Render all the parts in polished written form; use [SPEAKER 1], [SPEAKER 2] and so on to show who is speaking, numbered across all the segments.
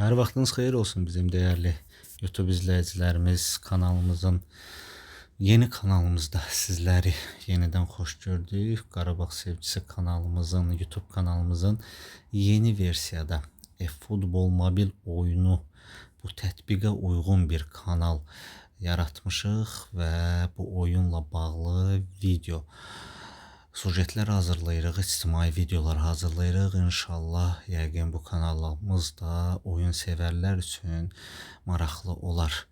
[SPEAKER 1] Hər vaxtınız xeyir olsun bizim dəyərli YouTube izləyicilərimiz. Yeni kanalımızda sizləri yenidən xoş gördük. Qarabağ Sevgisi kanalımızın, YouTube kanalımızın yeni versiyada futbol mobil oyunu bu tətbiqə uyğun bir kanal yaratmışıq və bu oyunla bağlı video sujetlər hazırlayırıq, ictimai videolar hazırlayırıq. İnşallah yəqin bu kanalımız da oyun sevərlər üçün maraqlı olar.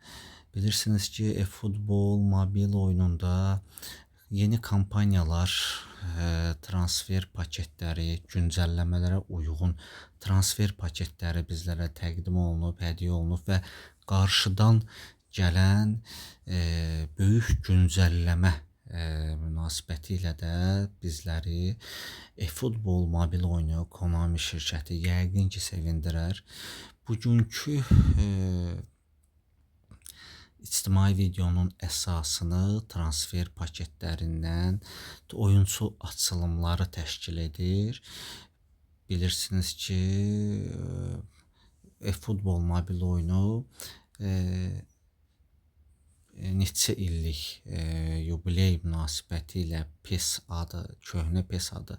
[SPEAKER 1] Bilirsiniz ki, futbol mobil oyununda yeni kampanyalar, transfer paketləri, güncəlləmələrə uyğun transfer paketləri bizlərə təqdim olunub, hədiyyə olunub və qarşıdan gələn böyük güncəlləmə münasibətilə də bizləri futbol mobil oyunu Konami şirkəti yəqin ki sevindirər. Bugünkü ictimai videonun əsasını transfer paketlərindən oyunçu açılımları təşkil edir. Bilirsiniz ki, futbol mobil oyunu neçə illik yubiley münasibəti ilə PES adı, köhnə PES adı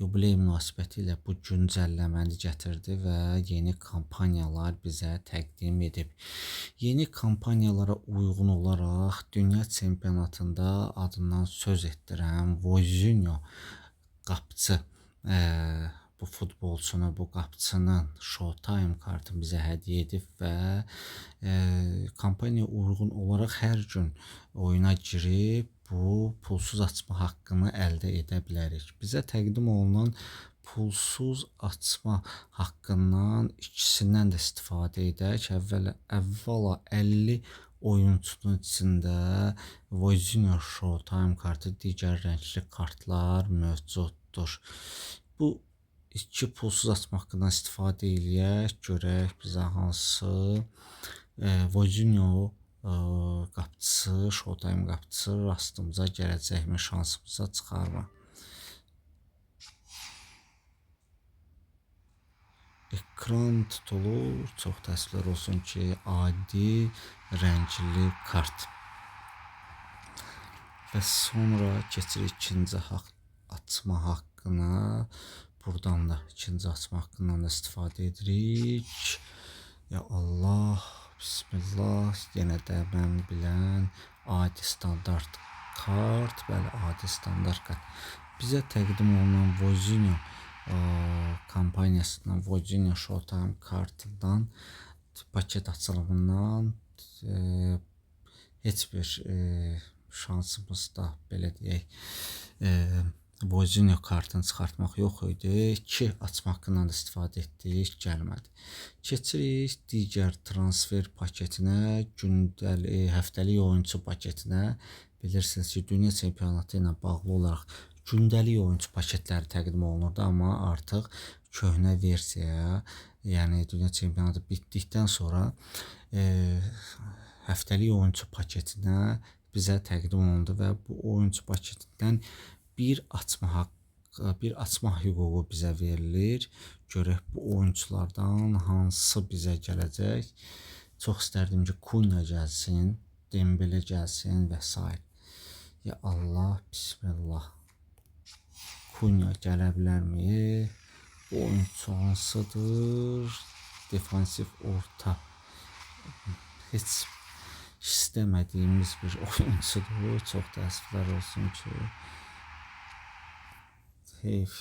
[SPEAKER 1] yubiley münasibəti ilə bu güncəlləməni gətirdi və yeni kampanyalar bizə təqdim edib. Yeni kampanyalara uyğun olaraq dünya çempionatında adından söz etdirən Vozinho qapıcı bu futbolçunu, bu qapıcının Showtime kartı bizə hədiyyə edib və kampaniya uyğun olaraq hər gün oyuna girib bu pulsuz açma haqqını əldə edə bilərik. Bizə təqdim olunan pulsuz açma haqqından ikisindən də istifadə edək. Əvvəla 50 oyunçunun içində Vozinho Showtime kartı, digər rəngli kartlar mövcuddur. Bu iki pulsuz açma haqqından istifadə eləyək, görək bizə hansı Vozinho qapıcısı, Showtime qapıcısı rastımıza gələcəkmi, şansımıza çıxarmı? Ekran tutulur, çox təəssüflər olsun ki, adi rəngli kart. Və sonra keçirik ikinci açma haqqına. Buradan da ikinci açma haqqından da istifadə edirik. Ya Allah, Bismillah, yenə də mən bilən adi standart kart, bəli, adi standart kart. Bizə təqdim olunan Vozinho kampaniyasından, Vozinho Showtime kartından, paket açılımından heç bir şansımızda, belə deyək, Vozinho kartını çıxartmaq yox idi. 2 açma haqqından da istifadə etdik, gəlmədi. Keçirik digər transfer paketinə, həftəlik oyuncu paketinə. Bilirsiniz ki, dünya çempionatı ilə bağlı olaraq gündəlik oyuncu paketləri təqdim olunurdu, amma artıq köhnə versiyaya, yəni dünya çempionatı bitdikdən sonra həftəlik oyuncu paketinə bizə təqdim olundu və bu oyuncu paketindən bir açma hüququ bizə verilir. Görək bu oyunculardan hansı bizə gələcək. Çox istərdim ki, Cunha gəlsin, Dembele gəlsin və s. Ya Allah, Bismillah. Cunha gələ bilərmi? Bu oyuncu hansıdır? Defansif orta. Heç istəmədiyimiz bir oyuncudur. Çox təəssüflər olsun ki. Heyf.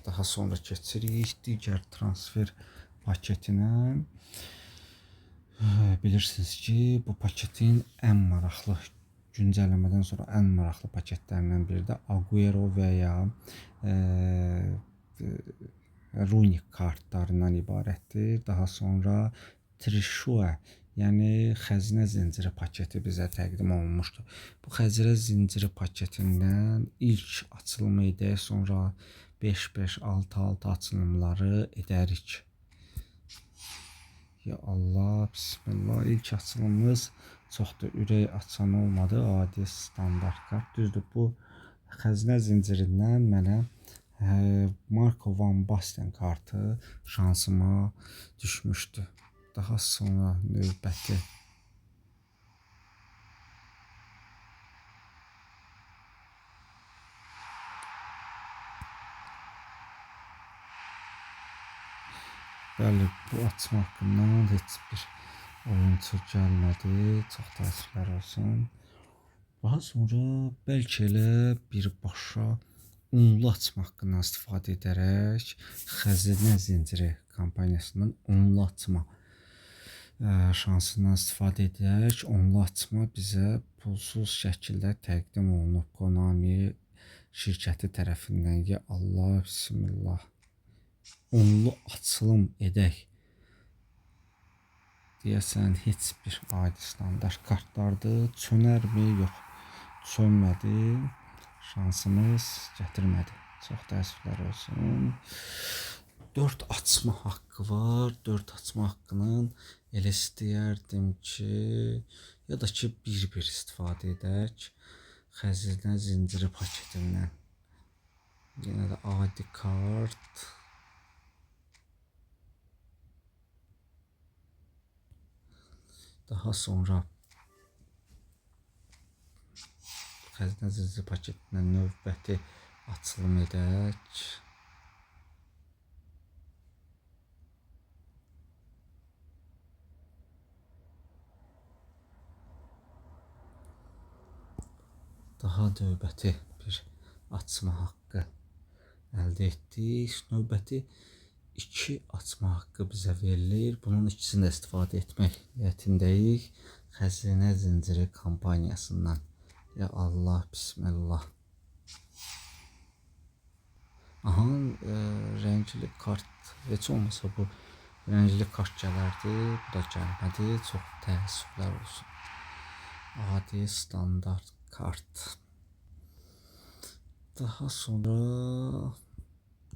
[SPEAKER 1] Daha sonra keçirik digər transfer paketinə. Bilirsiniz ki, bu paketin ən maraqlı, güncəlləmədən sonra ən maraqlı paketlərindən biri də Agüero və ya Rooney kartlarından ibarətdir. Daha sonra Trishua, yəni xəzinə zinciri paketi bizə təqdim olunmuşdu. Bu xəzinə zinciri paketindən ilk açılımı edək, sonra 5-5, 6-6 açılımları edərik. Ya Allah, Bismillah. İlk açılımımız çox da ürək açan olmadı, adi standart kart. Düzdür, bu xəzinə zincirindən mənə Marco Van Basten kartı şansıma düşmüşdü. Daha sonra növbəti bəli, bu açma haqqından heç bir oyuncu gəlmədi. Çox təəssüflər olsun. Daha sonra bəlkə elə birbaşa unlu açma haqqından istifadə edərək Xəzinə Zinciri kompaniyasından unlu açma şansından istifadə edərək unlu açma bizə pulsuz şəkildə təqdim olunub Konami şirkəti tərəfindən. Ya Allah, bismillah. Unlu açılım edək. Deyəsən heç bir adi standart kartlardır. Çönərmi? Yox. Çönmədi. Şansımız gətirmədi. Çox təəssüflər olsun. 4 açma haqqı var. 4 açma haqqının elə istəyərdim ki, ya da ki bir istifadə edək. Xəzinə Zinciri paketindən. Yenə də adi kart. Daha sonra Xəzinə Zinciri paketindən növbəti açılım edək. Daha növbəti bir açma haqqı əldə etdik. Növbəti 2 açma haqqı bizə verilir. Bunun ikisini də istifadə etmək niyyətindəyik. Xəzinə Zinciri kompaniyasından. Ya Allah, bismillah. Aha, rəngli kart. Heç olmasa bu rəngli kart gələrdi. Bu da gəlmədi. Çox təəssüflər olsun. Adi standart kart. Daha sonra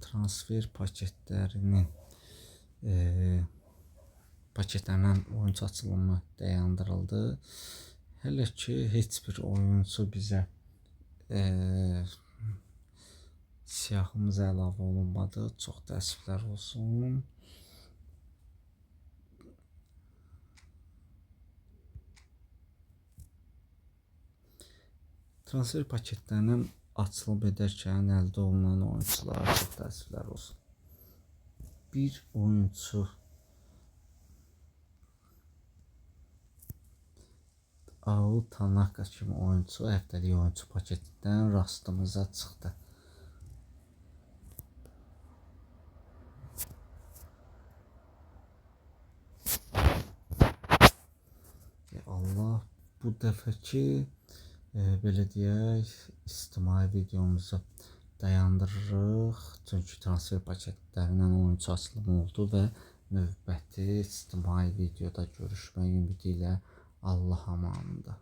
[SPEAKER 1] transfer paketlərindən oyuncu açılımı dayandırıldı. Hələ ki heç bir oyuncu bizə siyahımıza əlavə olunmadı. Çox təəssüflər olsun. Transfer paketlərindən açılıb edərkən əldə olunan oyunculara çox təəssüflər olsun. Bir oyuncu Ao Tanaka kimi oyuncu həftəlik oyuncu paketindən rastımıza çıxdı. Allah, bu dəfəki belə deyək, ictimai videomuzu dayandırırıq. Çünki transfer paketlərindən oyuncu açılımı oldu və növbəti ictimai videoda görüşmək ümidi ilə Allah amanında.